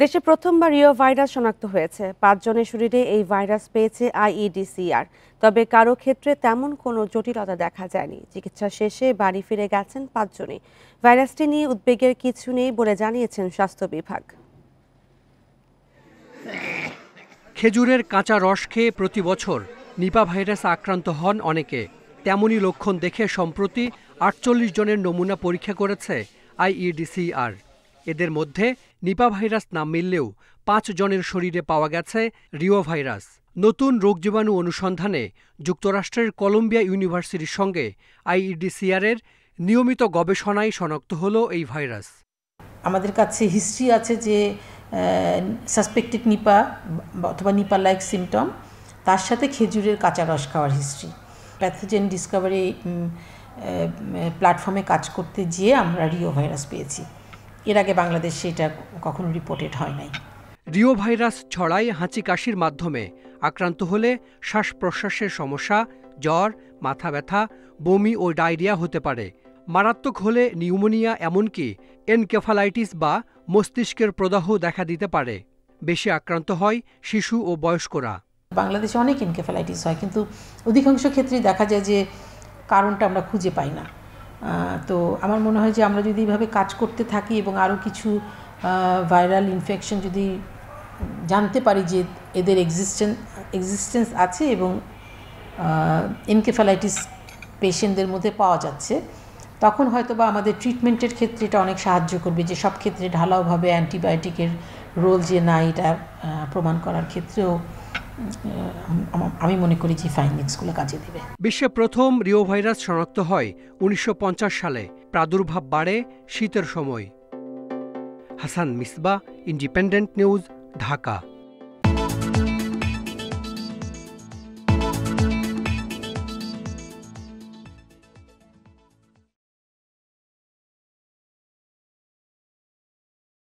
দেশে প্রথমবার Rio virus শনাক্ত হয়েছে। ৫ জনের শরীরে এই ভাইরাস পেয়েছে আইইডিসিআর। তবে কারো ক্ষেত্রে তেমন কোনো জটিলতা দেখা যায়নি। চিকিৎসা শেষে বাড়ি ফিরে গেছেন ৫ জনই। ভাইরাসটি নিয়ে উদ্বেগের কিছু নেই বলে জানিয়েছেন স্বাস্থ্য বিভাগ। খেজুরের কাঁচা রস খেয়ে প্রতি বছর নিপা ভাইরাস আক্রান্ত হন অনেকে। তেমনই লক্ষণ দেখে সম্প্রতি ৪৮ জনের নমুনা পরীক্ষা করেছে আইইডিসিআর। এদের মধ্যে নিপা ভাইরাস না মিললেও ৫ জনের শরীরে পাওয়া গেছে রিও ভাইরাস। নতুন রোগজীবাণু অনুসন্ধানে যুক্তরাষ্ট্রের কলম্বিয়া ইউনিভার্সিটির সঙ্গে আইইডিসিআর-এর নিয়মিত গবেষণায় শনাক্ত হলো এই ভাইরাস। আমাদের কাছে হিস্ট্রি আছে যে সাসপেক্টেড নিপা অথবা নিপা লাইক সিমটম, তার সাথে খেজুরের কাঁচা রস খাওয়ার হিস্ট্রি। প্যাথোজেন ডিসকভারি প্ল্যাটফর্মে কাজ করতে গিয়ে আমরা রিও ভাইরাস পেয়েছি। এর আগে বাংলাদেশে এটা কখনো রিপোর্টেড হয় নাই। রিও ভাইরাস ছড়ায় হাঁচি কাশির মাধ্যমে। আক্রান্ত হলে শ্বাস প্রশ্বাসের সমস্যা, জ্বর, মাথা ব্যথা, বমি ও ডায়রিয়া হতে পারে। মারাত্মক হলে নিউমোনিয়া, এমনকি এনকেফালাইটিস বা মস্তিষ্কের প্রদাহ দেখা দিতে পারে। বেশি আক্রান্ত হয় শিশু ও বয়স্করা। বাংলাদেশে অনেক এনকেফালাইটিস হয়, কিন্তু অধিকাংশ ক্ষেত্রেই দেখা যায় যে কারণটা আমরা খুঁজে পাই না। তো আমার মনে হয় যে আমরা যদি এইভাবে কাজ করতে থাকি এবং আরও কিছু ভাইরাল ইনফেকশন যদি জানতে পারি যে এদের এক্সিস্টেন্স আছে এবং এনকেফালাইটিস পেশেন্টদের মধ্যে পাওয়া যাচ্ছে, তখন হয়তো বা আমাদের ট্রিটমেন্টের ক্ষেত্রে এটা অনেক সাহায্য করবে। যে সব ক্ষেত্রে ঢালাওভাবে অ্যান্টিবায়োটিকের রোল যে না, এটা প্রমাণ করার ক্ষেত্রেও আমি মনে করি যে ফাইন্ডিংসগুলো কাজে দেবে। বিশ্বে প্রথম রিও ভাইরাস শনাক্ত হয় ১৯৫০ সালে। প্রাদুর্ভাব বাড়ে শীতের সময়। Hasan Misbah, independent news, Dhaka.